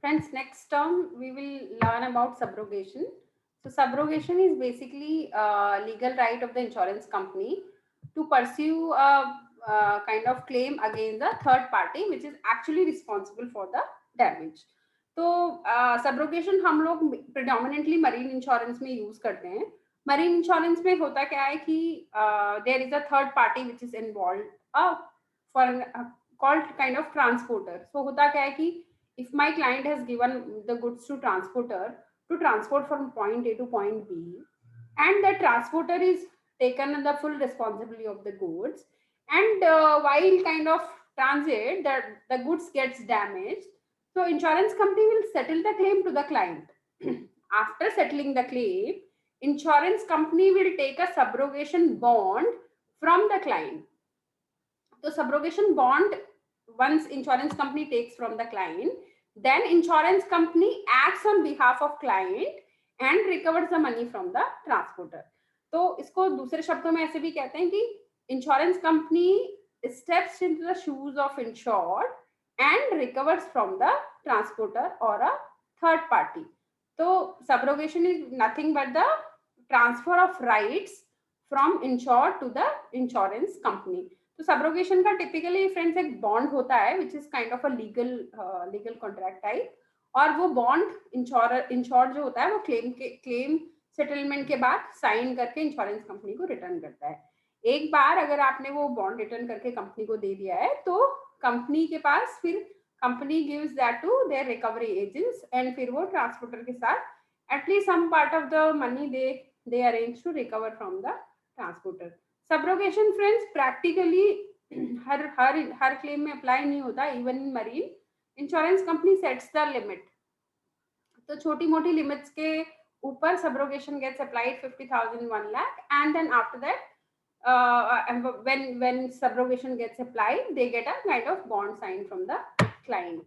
Friends, next term we will learn about subrogation. So subrogation is basically a legal right of the insurance company to pursue a kind of claim against the third party which is actually responsible for the damage. तो subrogation हम लोग predominantly marine insurance में use करते हैं. Marine insurance में होता क्या है कि there is a third party which is involve for called kind of transporter. So होता क्या है कि if my client has given the goods to transporter to transport from point A to point B, and the transporter is taken the full responsibility of the goods, and while kind of transit the goods gets damaged, so insurance company will settle the claim to the client. After settling the claim, insurance company will take a subrogation bond from the client. So subrogation bond, once insurance company takes from the client, then insurance company acts on behalf of client and recovers the money from the transporter. तो इसको दूसरे शब्दों में ऐसे भी कहते हैं कि insurance company steps into the shoes of insured and recovers from the transporter or a third party. तो subrogation is nothing but the transfer of rights from insured to the insurance company. तो subrogation का typically friends एक bond होता है which is kind of a legal contract type. और वो bond ensure जो होता है वो क्लेम सेटलमेंट के बाद साइन करके इंश्योरेंस कंपनी को रिटर्न करता है. एक बार अगर आपने वो बॉन्ड रिटर्न करके कंपनी को दे दिया है तो कंपनी के पास फिर company gives that to their recovery agents and फिर वो ट्रांसपोर्टर के साथ at least some part of the money they arrange to recover from the transporter. Subrogation friends practically हर क्लेम में अप्लाई नहीं होता. Even in marine insurance company sets the limit. तो छोटी मोटी लिमिट्स के ऊपर subrogation gets applied 50,000 1 lakh and then after that when subrogation gets applied they get a kind of bond sign from the client.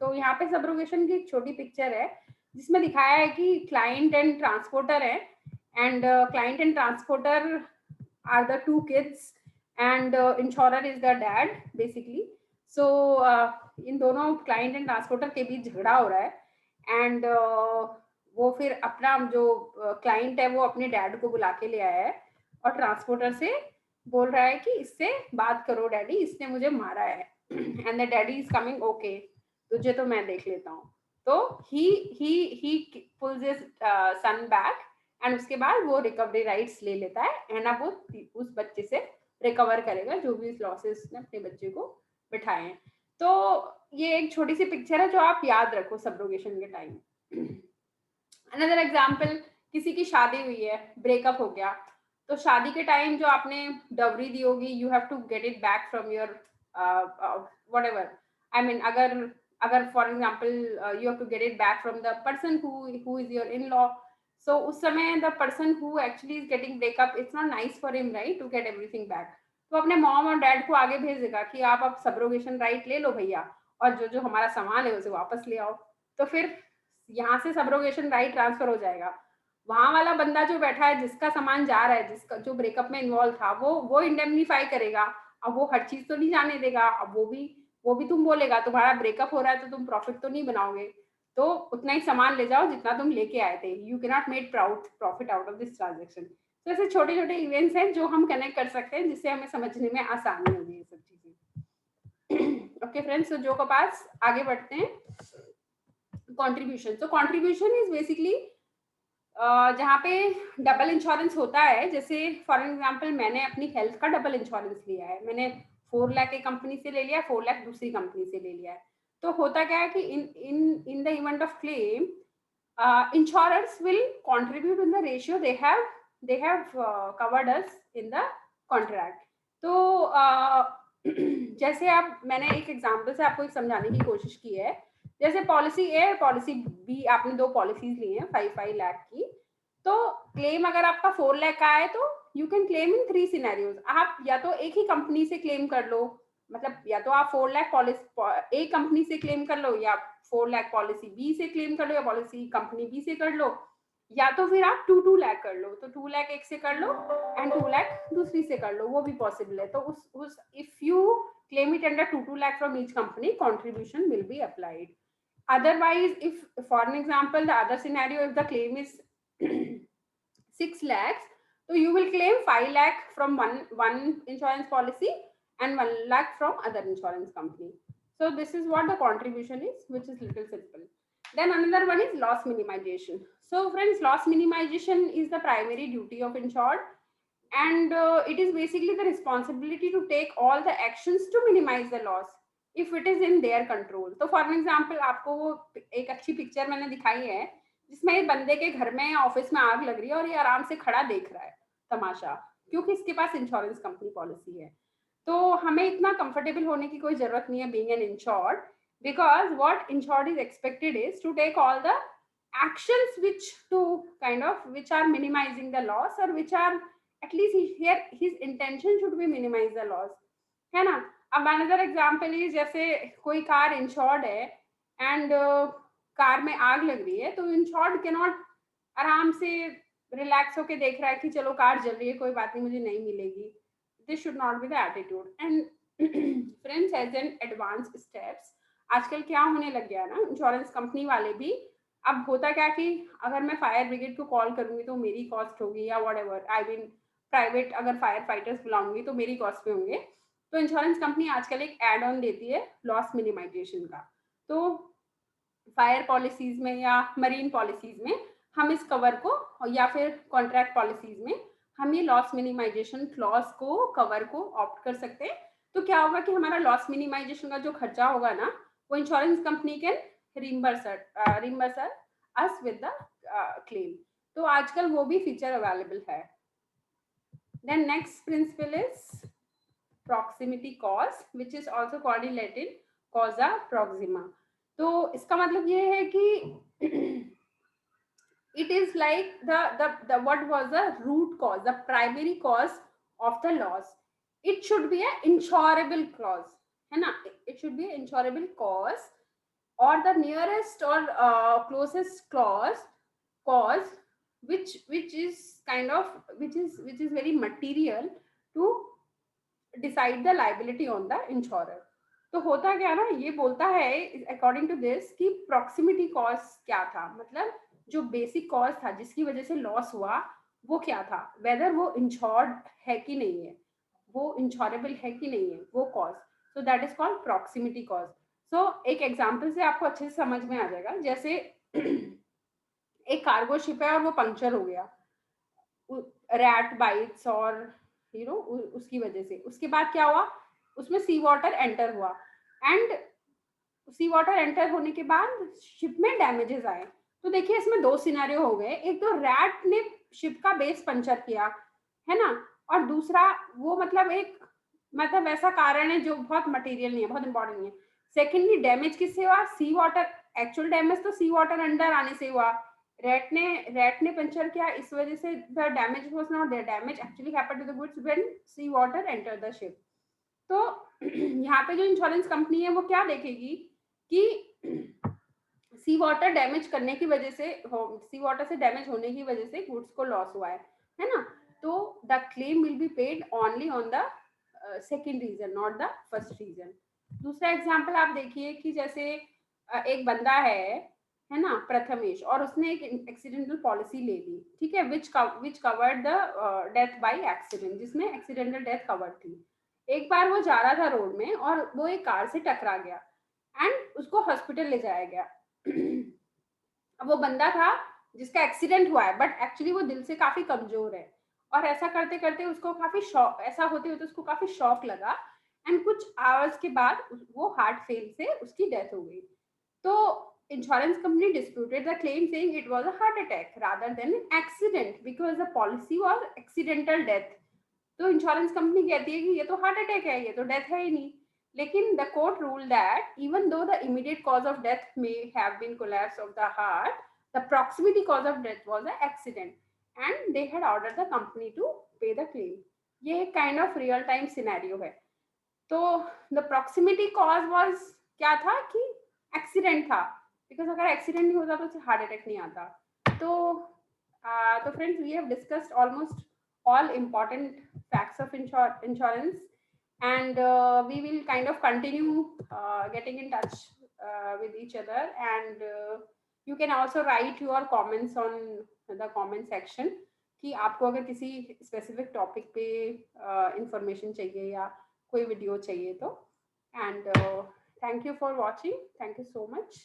तो यहाँ पे subrogation की एक छोटी पिक्चर है जिसमें दिखाया है कि क्लाइंट एंड ट्रांसपोर्टर है and client and transporter are the two kids and insurer is the dad basically. So इन दोनों client and transporter के बीच झगड़ा हो रहा है एंड वो फिर अपना जो client है वो अपने डैड को बुला के ले आया है और ट्रांसपोर्टर से बोल रहा है कि इससे बात करो डैडी, इसने मुझे मारा है. And the daddy is coming, okay तुझे तो मैं देख लेता हूँ. तो ही pools his son back and उसके बाद वो रिकवरी राइट्स ले लेता है एंड अब वो उस बच्चे से रिकवर करेगा जो भी लॉसेस ने अपने बच्चे को बिठाए हैं. तो ये एक छोटी सी पिक्चर है जो आप याद रखो सब्रोगेशन के टाइम. अनदर एग्जाम्पल, किसी की शादी हुई है, ब्रेकअप हो गया, तो शादी के टाइम जो आपने डवरी दी होगी you have to get it back from your whatever. I mean अगर for example you have to get it back from the person who is your in law. So उस समय the person who actually is getting breakup, it's not nice for him right to get everything back. तो अपने mom और dad को आगे भेज देगा कि आप अब सब्रोगेशन राइट ले लो भैया और जो जो हमारा सामान है उसे वापस ले आओ. तो फिर यहाँ से सब्रोगेशन राइट ट्रांसफर हो जाएगा. वहां वाला बंदा जो बैठा है जिसका सामान जा रहा है, जिसका जो ब्रेकअप में इन्वॉल्व था, वो इंडेमनीफाई करेगा. अब वो हर चीज तो नहीं जाने देगा. अब वो भी तुम बोलेगा तुम्हारा ब्रेकअप हो रहा है तो तुम प्रॉफिट तो नहीं बनाओगे, तो उतना ही सामान ले जाओ जितना तुम लेके आए थे. You can not make proud profit out of this transaction. तो ऐसे छोटे छोटे इवेंट्स हैं जो हम कनेक्ट कर सकते हैं जिससे हमें समझने में आसानी होगी ये सब चीजें. ओके फ्रेंड्स, तो जो के पास आगे बढ़ते हैं. कॉन्ट्रीब्यूशन. तो कॉन्ट्रीब्यूशन इज बेसिकली जहाँ पे डबल इंश्योरेंस होता है. जैसे फॉर एग्जाम्पल मैंने अपनी हेल्थ का डबल इंश्योरेंस लिया है. मैंने 4 लाख एक कंपनी से ले लिया, 4 लाख दूसरी कंपनी से ले लिया है. तो होता क्या है कि in the event of claim insurers will contribute in the ratio they have covered us in the contract. तो जैसे आप, मैंने एक एग्जांपल से आपको एक समझाने की कोशिश की है. जैसे पॉलिसी ए और पॉलिसी बी, आपने दो पॉलिसीज ली हैं 5 लाख की. तो क्लेम अगर आपका 4 लाख का है तो you can claim in 3 scenarios. आप या तो एक ही कंपनी से क्लेम कर लो, मतलब या तो आप 4 लाख पॉलिसी ए कंपनी से क्लेम कर लो, या 4 लाख पॉलिसी बी से क्लेम कर लो, या पॉलिसी कंपनी बी से कर लो, या तो फिर आप 2 लाख कर लो. तो 2 लाख एक से कर लो एंड 2 लाख दूसरी से कर लो, वो भी पॉसिबल है. तो उस if you claim it under 2 lakh from each company, contribution will be applied. Otherwise, if for an example, the other scenario, if the claim is 6 lakhs, so you will claim 5 lakh from one insurance policy and 1 lakh from other insurance company. So this is what the contribution is, which is little simple. Then another one is loss minimization. So friends, loss minimization is the primary duty of insured, and it is basically the responsibility to take all the actions to minimize the loss if it is in their control. तो for example आपको वो एक अच्छी picture मैंने दिखाई है जिसमें एक बंदे के घर में या ऑफिस में आग लग रही है और ये आराम से खड़ा देख रहा है तमाशा, क्योंकि इसके पास इंश्योरेंस कंपनी पॉलिसी है. तो हमें इतना कंफर्टेबल होने की कोई जरूरत नहीं है being an insured, because what insured is expected is to take all the actions which to kind of which are minimizing the loss, or which are at least here his intention should be minimize the loss, है ना. अब another example is जैसे कोई car insured है and car में आग लग रही है, तो इंश्योर्ड के नॉट आराम से रिलैक्स होके देख रहा है कि चलो कार जल रही है कोई बात नहीं मुझे नहीं मिलेगी. This should not be the attitude. And friends, as an advance steps आजकल क्या होने लग गया ना, इंश्योरेंस कंपनी वाले भी अब होता क्या कि अगर मैं फायर ब्रिगेड को कॉल करूंगी तो मेरी कॉस्ट होगी, या what ever I mean private अगर फायर फाइटर्स बुलाऊंगी तो मेरी कॉस्ट पे होंगे. तो इंश्योरेंस कंपनी आजकल एक एड ऑन देती है लॉस मिनिमाइजेशन का. तो फायर पॉलिसीज में या मरीन पॉलिसीज में हम इस कवर को, या फिर कॉन्ट्रैक्ट पॉलिसीज में हम ये लॉस मिनिमाइजेशन क्लॉज को कवर को ऑप्ट कर सकते हैं. तो क्या होगा कि हमारा लॉस मिनिमाइजेशन का जो खर्चा होगा ना, वो insurance company can reimburse us with the claim. तो आजकल वो भी फीचर अवेलेबल है. Then next principle is proximity cause, which is also called in Latin causa proxima. तो इसका मतलब ये है कि it is like the what was the root cause, the primary cause of the loss. It should be a insurable clause, है ना. It should be an insurable cause or the nearest or closest cause which is kind of which is very material to decide the liability on the insurer. तो होता क्या ना, ये बोलता है according to this कि प्रॉक्सिमिटी कॉज क्या था, मतलब जो बेसिक कॉज था जिसकी वजह से लॉस हुआ वो क्या था, वेदर वो इंश्योर्ड है कि नहीं है, वो इंश्योरेबल है कि नहीं है वो cause. So that is called proximity cause. सो एक एग्जांपल से आपको अच्छे से समझ में आ जाएगा. जैसे एक कार्गो शिप है और वो पंक्चर हो गया रैट बाइट्स और उसकी वजह से. उसके बाद क्या हुआ, उसमें सी वाटर एंटर हुआ एंड सी वाटर एंटर होने के बाद शिप में डैमेजेस आए. तो देखिए इसमें दो सिनेरियो हो गए. एक तो रैट ने शिप का बेस पंचर किया है ना, और दूसरा वो मतलब ऐसा कारण है जो बहुत मटेरियल नहीं है, बहुत इंपॉर्टेंट नहीं है. सेकेंडली डैमेज किससे हुआ, सी वाटर. एक्चुअल डैमेज तो सी वाटर अंडर आने से हुआ. रैट ने पंचर किया, इस वजह से the damage was not there. Damage actually happened to the goods when sea water enter the ship. तो यहाँ पे जो इंश्योरेंस कंपनी है वो क्या देखेगी कि सी वाटर डैमेज करने की वजह से, सी वाटर से डैमेज होने की वजह से गुड्स को लॉस हुआ है ना. तो the claim will be paid only on the second reason, not the first reason. दूसरा एग्जाम्पल आप देखिए कि जैसे एक बंदा है ना प्रथमेश, और उसने एक एक्सीडेंटल पॉलिसी ले ली, ठीक है, which covered the death by accident, जिसमें एक्सीडेंटल डेथ कवर्ड थी. एक बार वो जा रहा था रोड में और वो एक कार से टकरा गया एंड उसको हॉस्पिटल ले जाया गया. अब वो बंदा था जिसका एक्सीडेंट हुआ है, बट एक्चुअली वो दिल से काफी कमजोर है, और ऐसा करते करते उसको काफी शॉक, ऐसा होते होते उसको काफी शॉक लगा एंड कुछ आवर्स के बाद वो हार्ट फेल से उसकी डेथ हो गई. तो insurance company disputed the claim saying it was a heart attack rather than an accident because the policy was accidental death. तो इंश्योरेंस कंपनी कहती है कि ये तो हार्ट अटैक है, ये तो डेथ है ही नहीं. लेकिन the court rule that even though the immediate cause of death may have been collapse of the heart, the proximity cause of death was a accident and they had ordered the company to pay the claim. ये एक kind of real time scenario है. तो the proximity cause was क्या था कि accident था, because अगर accident नहीं होता तो उसे हार्ट अटैक नहीं आता. तो friends, we have discussed almost all important facts of insurance, and we will kind of continue getting in touch with each other, and you can also write your comments on the comment section कि आपको अगर किसी specific topic पे information चाहिए या कोई video चाहिए तो. And thank you for watching. Thank you so much.